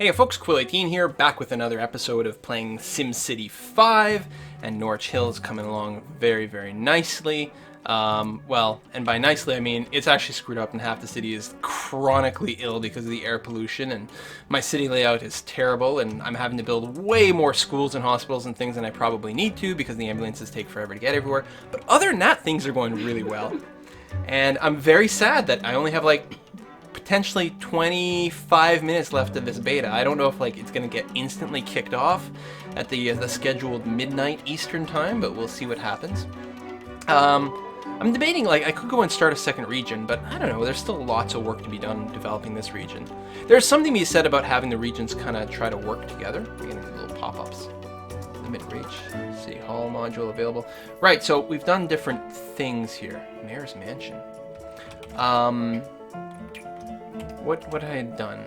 Hey folks, Quill18 here, back with another episode of playing SimCity 5, and Norwich Hill is coming along very, very nicely. Well, and by nicely I mean it's actually screwed up and half the city is chronically ill because of the air pollution, and my city layout is terrible, and I'm having to build way more schools and hospitals and things than I probably need to because the ambulances take forever to get everywhere. But other than that, things are going really well. And I'm very sad that I only have like potentially 25 minutes left of this beta. I don't know if like it's gonna get instantly kicked off at the scheduled midnight Eastern time, but we'll see what happens. I'm debating, like, I could go and start a second region, but I don't know, there's still lots of work to be done developing this region. There's something to be said about having the regions kind of try to work together. We're getting little pop-ups. Limit reach, City Hall module available. Right, so we've done different things here. Mayor's Mansion. What I had done?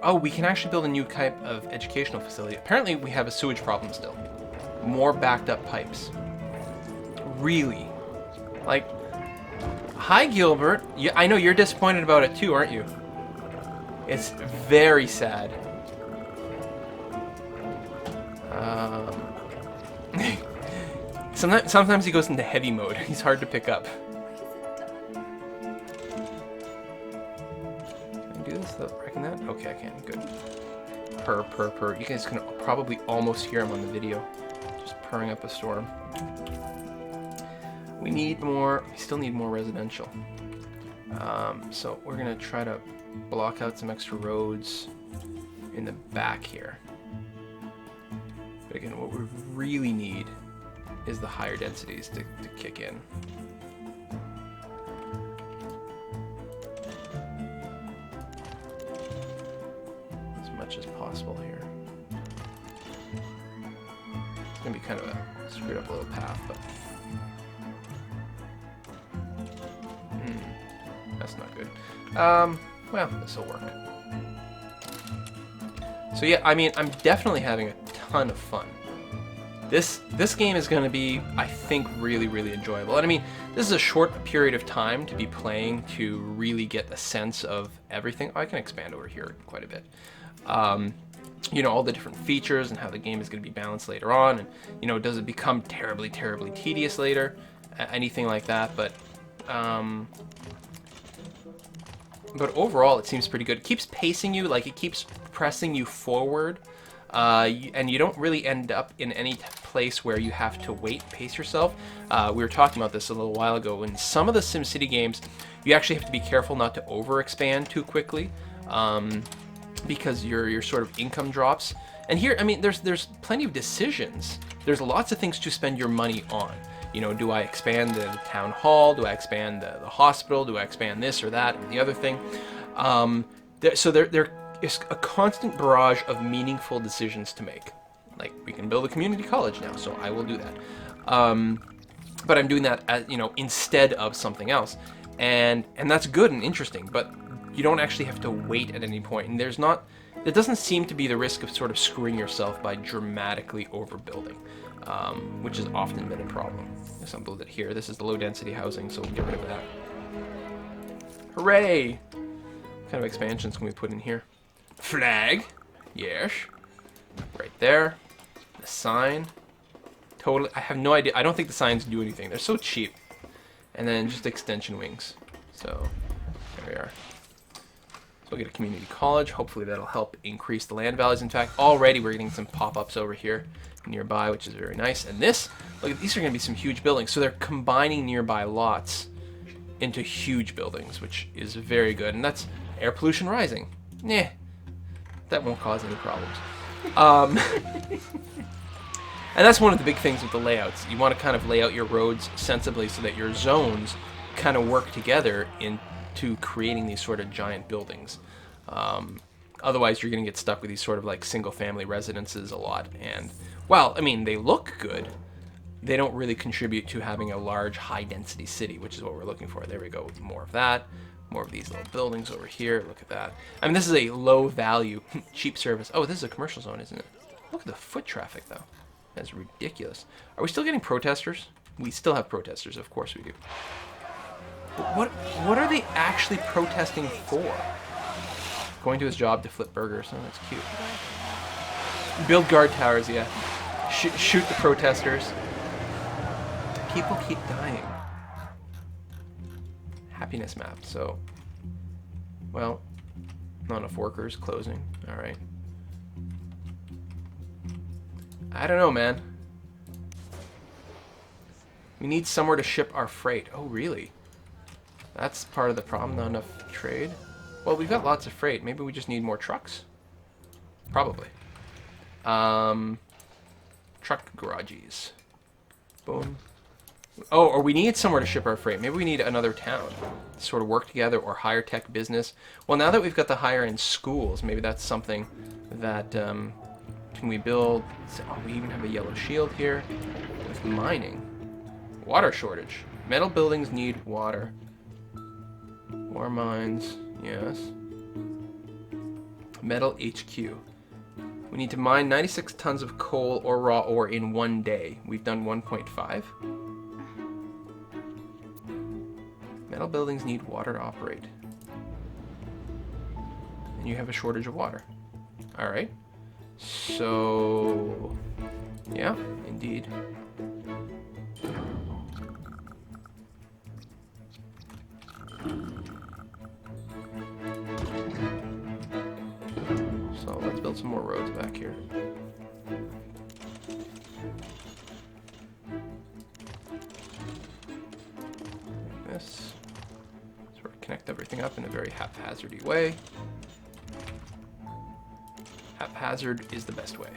Oh, we can actually build a new type of educational facility. Apparently we have a sewage problem still. More backed up pipes. Really? Like, hi Gilbert. I know you're disappointed about it too, aren't you? It's very sad. Sometimes he goes into heavy mode. He's hard to pick up. Reckon that? Okay, I can. Good. Purr. You guys can probably almost hear him on the video. Just purring up a storm. We need more. We still need more residential. So we're gonna try to block out some extra roads in the back here. But again, what we really need is the higher densities to kick in. As possible here. It's gonna be kind of a screwed up little path, but that's not good. Well, this will work. So yeah, I mean, I'm definitely having a ton of fun. This game is gonna be, I think, really, really enjoyable. And I mean, this is a short period of time to be playing to really get a sense of everything. Oh, I can expand over here quite a bit. You know, all the different features and how the game is going to be balanced later on, and you know, does it become terribly tedious later, anything like that. But overall it seems pretty good. It keeps pacing you, like it keeps pressing you forward, and you don't really end up in any place where you have to pace yourself. We were talking about this a little while ago. In some of the SimCity games, you actually have to be careful not to overexpand too quickly. Because your sort of income drops. And here, I mean, there's plenty of decisions. There's lots of things to spend your money on. You know, do I expand the town hall? Do I expand the hospital? Do I expand this or that or the other thing? So there is a constant barrage of meaningful decisions to make. Like, we can build a community college now, so I will do that. But I'm doing that as, you know, instead of something else. And that's good and interesting, but you don't actually have to wait at any point, and there doesn't seem to be the risk of sort of screwing yourself by dramatically overbuilding, which has often been a problem. Let's build it here. This is the low density housing, so we'll get rid of that. Hooray! What kind of expansions can we put in here? Flag, yes, right there. The sign, totally. I have no idea. I don't think the signs do anything. They're so cheap. And then just extension wings. So there we are. So we'll get a community college. Hopefully that'll help increase the land values. In fact, already we're getting some pop-ups over here nearby, which is very nice. And this, look, these are going to be some huge buildings. So they're combining nearby lots into huge buildings, which is very good. And that's air pollution rising. Nah, that won't cause any problems. And that's one of the big things with the layouts. You want to kind of lay out your roads sensibly so that your zones kind of work together into creating these sort of giant buildings. Otherwise, you're going to get stuck with these sort of like single-family residences a lot. And, well, I mean, they look good. They don't really contribute to having a large, high-density city, which is what we're looking for. There we go. More of that. More of these little buildings over here. Look at that. I mean, this is a low-value, cheap service. Oh, this is a commercial zone, isn't it? Look at the foot traffic, though. That's ridiculous. Are we still getting protesters? We still have protesters, of course we do. But what are they actually protesting for? Going to his job to flip burgers. Oh, that's cute. Build guard towers, yeah. Shoot the protesters. People keep dying. Happiness map, so... Well, not enough workers, closing. Alright. I don't know, man. We need somewhere to ship our freight. Oh, really? That's part of the problem, not enough trade. Well, we've got lots of freight. Maybe we just need more trucks? Probably. Truck garages. Boom. Oh, or we need somewhere to ship our freight. Maybe we need another town to sort of work together, or higher tech business. Well, now that we've got the higher end schools, maybe that's something that, can we build? Oh, we even have a yellow shield here with mining. Water shortage. Metal buildings need water. Ore mines, yes. Metal HQ. We need to mine 96 tons of coal or raw ore in 1 day. We've done 1.5. Metal buildings need water to operate. And you have a shortage of water. Alright. So... yeah, indeed. So let's build some more roads back here. Like this. Sort of connect everything up in a very haphazardy way. Haphazard is the best way.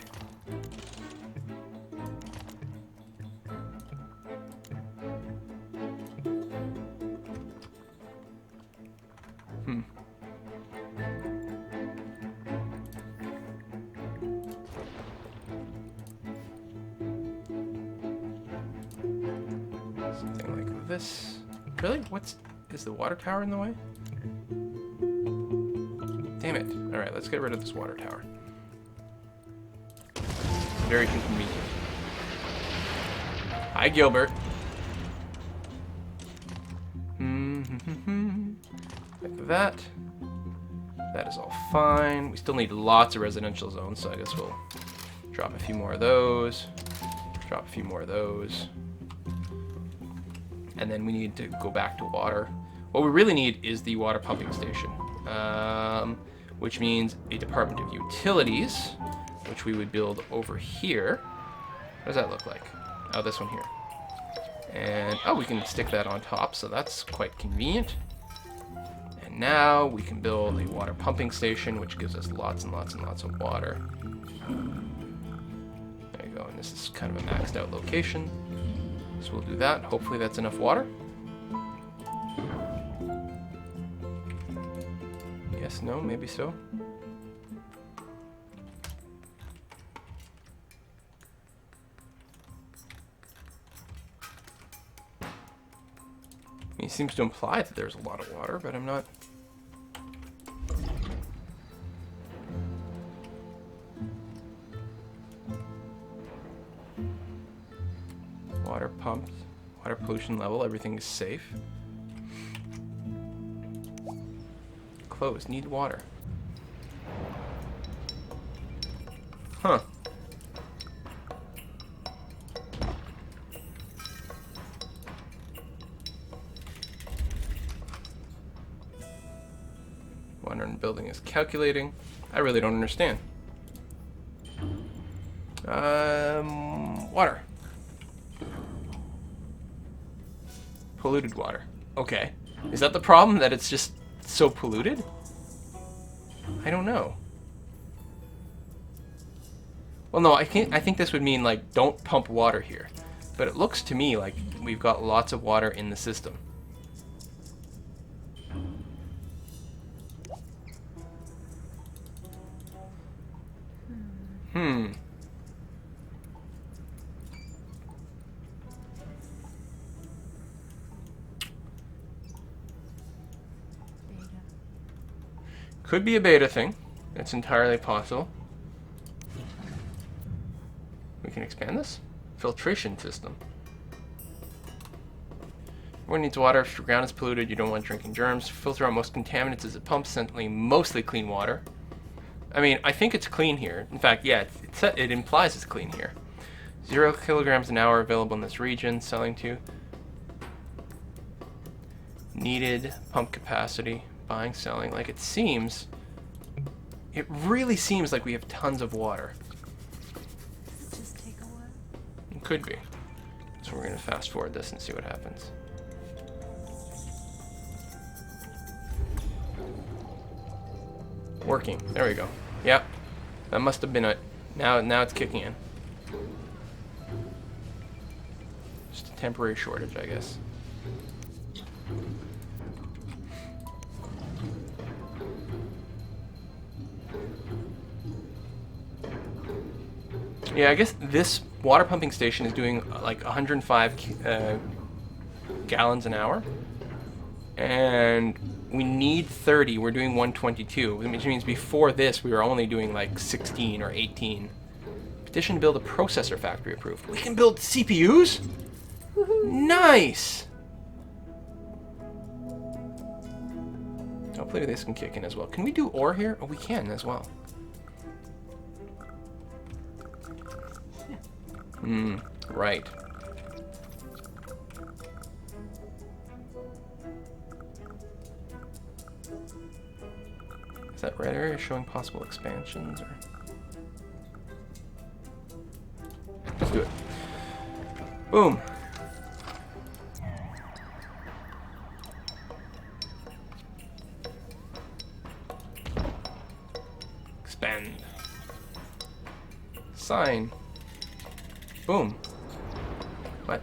Something like this. Really? Is the water tower in the way? Damn it. Alright, let's get rid of this water tower. Very inconvenient. Hi, Gilbert. Like that. That is all fine. We still need lots of residential zones, so I guess we'll drop a few more of those. Drop a few more of those. And then we need to go back to water. What we really need is the water pumping station, which means a Department of Utilities, which we would build over here. What does that look like? Oh, this one here. And, oh, we can stick that on top, so that's quite convenient. And now we can build a water pumping station, which gives us lots and lots and lots of water. There you go, and this is kind of a maxed out location. So we'll do that. Hopefully that's enough water. Yes, no, maybe so. He seems to imply that there's a lot of water, but I'm not... Water pumped, water pollution level, everything is safe. Closed, need water. Huh. Water in building is calculating. I really don't understand. Water. Polluted water. Okay. Is that the problem, that it's just so polluted? I don't know. Well, no, I think this would mean, like, don't pump water here. But it looks to me like we've got lots of water in the system. Could be a beta thing. It's entirely possible. We can expand this. Filtration system. Everyone needs water. If your ground is polluted, you don't want drinking germs. Filter out most contaminants as it pumps, sending mostly clean water. I mean, I think it's clean here. In fact, yeah, it implies it's clean here. 0 kilograms an hour available in this region. Selling to. Needed pump capacity. Buying, selling. Like, it seems... It really seems like we have tons of water. Does it just take a while? It could be. So we're going to fast forward this and see what happens. Working. There we go. Yep. That must have been it. Now it's kicking in. Just a temporary shortage, I guess. Yeah, I guess this water pumping station is doing like 105 gallons an hour. And we need 30. We're doing 122, which means before this we were only doing like 16 or 18. Petition to build a processor factory approved. We can build CPUs? Nice! Hopefully this can kick in as well. Can we do ore here? Oh, we can as well. Right. Is that red area showing possible expansions, or? Let's do it. Boom. Expand. Sign. Boom. What?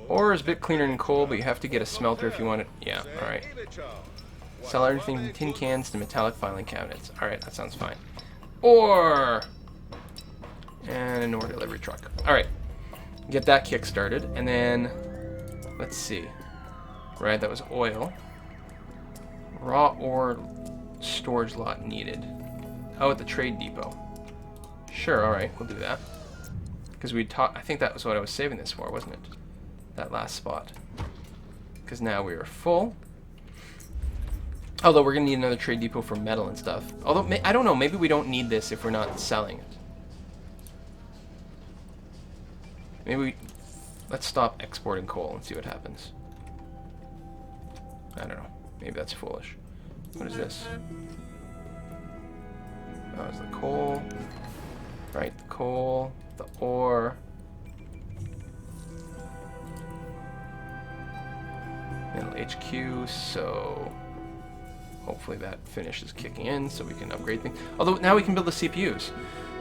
Ore is a bit cleaner than coal, but you have to get a smelter if you want it. Yeah, alright. Sell everything from tin cans to metallic filing cabinets. Alright, that sounds fine. Ore! And an ore delivery truck. Alright. Get that kick started, and then... Let's see. Right, that was oil. Raw ore storage lot needed. Oh, at the trade depot. Sure, alright, we'll do that. Because we taught, I think that was what I was saving this for, wasn't it? That last spot. Because now we are full. Although we're going to need another trade depot for metal and stuff. Although, I don't know, maybe we don't need this if we're not selling it. Maybe we... Let's stop exporting coal and see what happens. I don't know. Maybe that's foolish. What is this? Oh, it's the coal. Right, the coal. The ore. Middle HQ, so hopefully that finishes kicking in so we can upgrade things. Although now we can build the CPUs.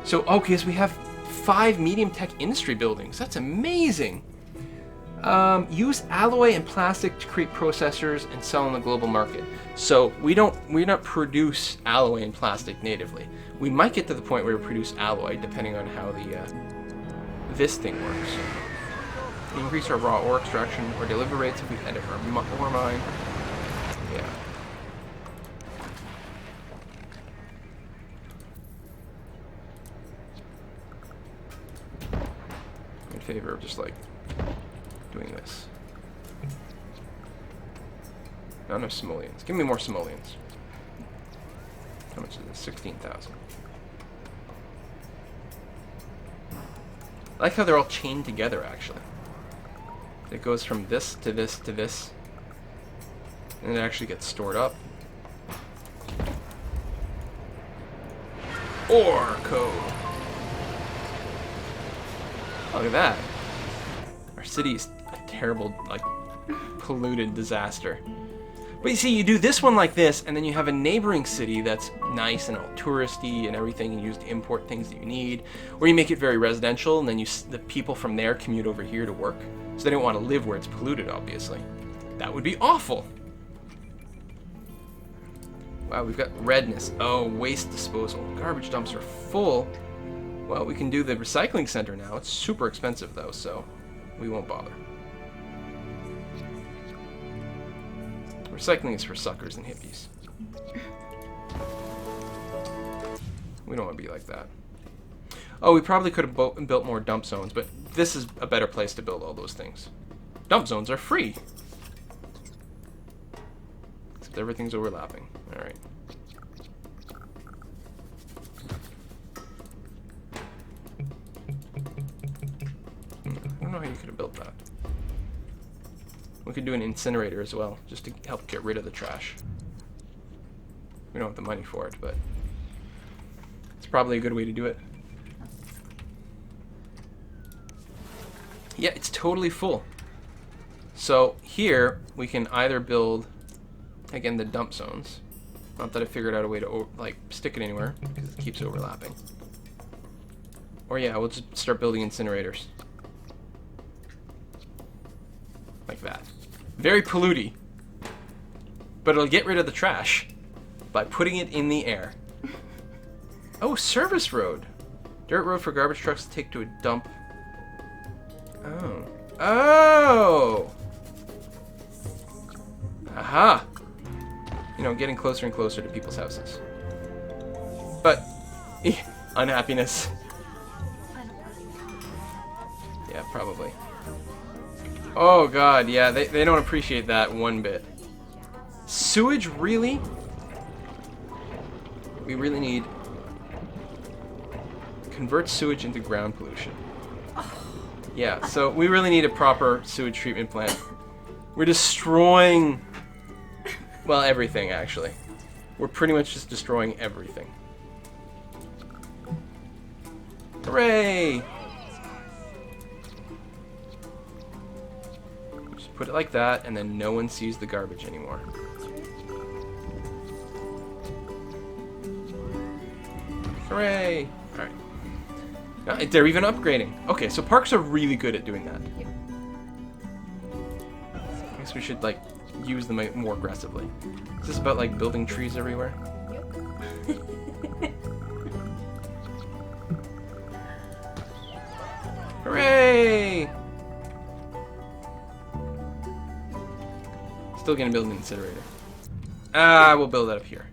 So, okay, so we have 5 medium tech industry buildings. That's amazing. Use alloy and plastic to create processors and sell on the global market. So we don't produce alloy and plastic natively. We might get to the point where we produce alloy, depending on how the this thing works. Increase our raw ore extraction or delivery rates if we edit our ore mine. Yeah. In favor of just like doing this. Not enough simoleons. Give me more simoleons. How much is this? 16,000. I like how they're all chained together, actually. It goes from this to this to this. And it actually gets stored up. Ore code. Look at that. Our city's a terrible, like, polluted disaster. But you see, you do this one like this, and then you have a neighboring city that's nice and all touristy and everything, and you just import things that you need. Or you make it very residential, and then the people from there commute over here to work. So they don't want to live where it's polluted, obviously. That would be awful. Wow, we've got redness. Oh, waste disposal. Garbage dumps are full. Well, we can do the recycling center now. It's super expensive, though, so we won't bother. Recycling is for suckers and hippies. We don't want to be like that. Oh, we probably could have built more dump zones, but this is a better place to build all those things. Dump zones are free. Except everything's overlapping. Alright. I don't know how you could have built that. We could do an incinerator as well, just to help get rid of the trash. We don't have the money for it, but it's probably a good way to do it. Yeah, it's totally full. So here we can either build, again, the dump zones. Not that I figured out a way to like stick it anywhere because it keeps overlapping. Or yeah, we'll just start building incinerators. Like that. Very polluted. But it'll get rid of the trash by putting it in the air. Oh, service road. Dirt road for garbage trucks to take to a dump. Oh. Oh! Aha! You know, getting closer and closer to people's houses. But, unhappiness. Yeah, probably. Oh god, yeah, they don't appreciate that one bit. Sewage, really? We really need... Convert sewage into ground pollution. Yeah, so we really need a proper sewage treatment plant. We're destroying... Well, everything, actually. We're pretty much just destroying everything. Hooray! Just put it like that, and then no one sees the garbage anymore. Hooray! Alright. They're even upgrading. Okay, so parks are really good at doing that. Yep. I guess we should, like, use them more aggressively. Is this about, like, building trees everywhere? Yep. Hooray! Still gonna build an incinerator. Ah, we'll build that up here.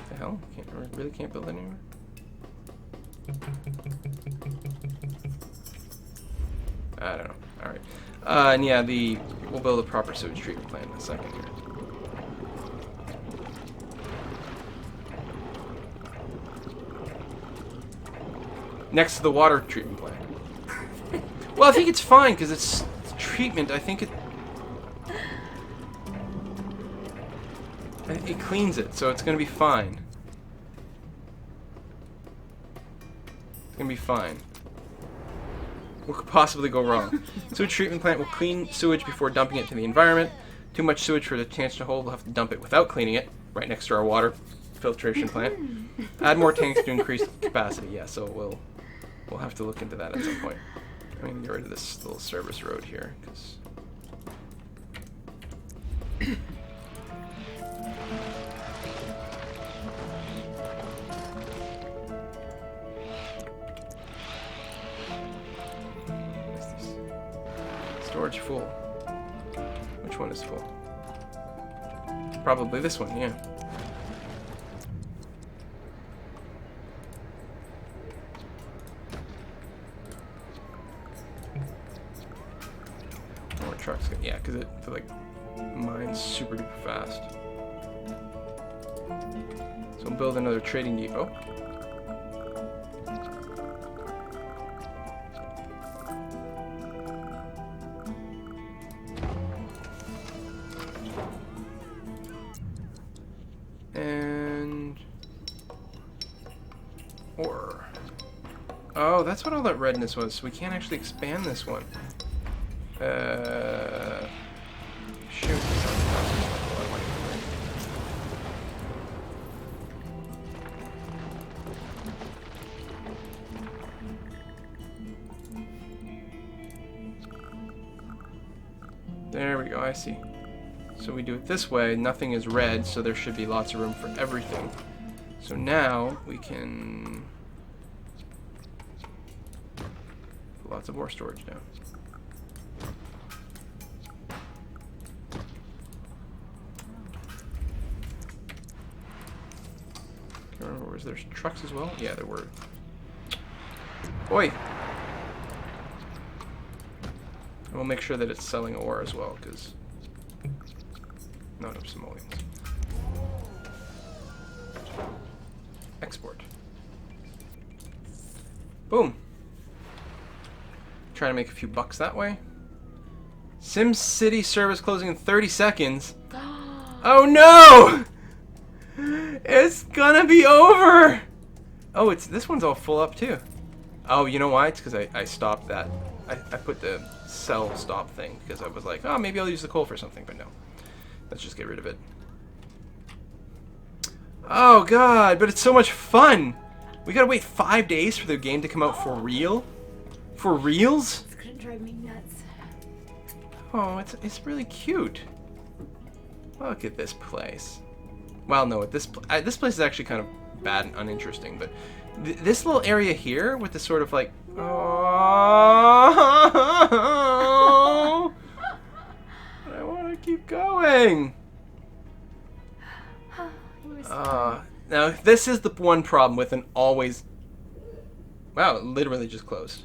The hell? Really can't build anywhere? I don't know. Alright. And yeah, we'll build a proper sewage treatment plant in a second here. Next to the water treatment plant. Well, I think it's fine because it's treatment. I think it cleans it, so it's gonna be fine. It's gonna be fine. What could possibly go wrong? Sewage treatment plant will clean sewage before dumping it to the environment. Too much sewage for the chance to hold. We'll have to dump it without cleaning it, right next to our water filtration plant. Add more tanks to increase capacity. Yeah, so we'll have to look into that at some point. I'm gonna get rid of this little service road here, because storage full. Which one is full? Probably this one, yeah. More trucks, yeah, because it like mines super duper fast. So we'll build another trading depot. And ore. Oh, that's what all that redness was. So we can't actually expand this one. Shoot. There we go, I see. So we do it this way, nothing is red, so there should be lots of room for everything. So now we can put lots of more storage down. there trucks as well? Yeah, there were. Oi! And we'll make sure that it's selling ore as well, because... No, simoleons. Export. Boom. Trying to make a few bucks that way. SimCity service closing in 30 seconds. Oh no! It's gonna be over! Oh, this one's all full up too. Oh, you know why? It's because I stopped that. I put the sell stop thing because I was like, oh, maybe I'll use the coal for something, but no. Let's just get rid of it. Oh god, but it's so much fun! We gotta wait 5 days for the game to come out for real? For reals? It's gonna drive me nuts. Oh, it's really cute. Look at this place. Well, no, this place is actually kind of bad and uninteresting, but this little area here with the sort of like, oh, I want to keep going. Now this is the one problem with an always. Wow, it literally just closed.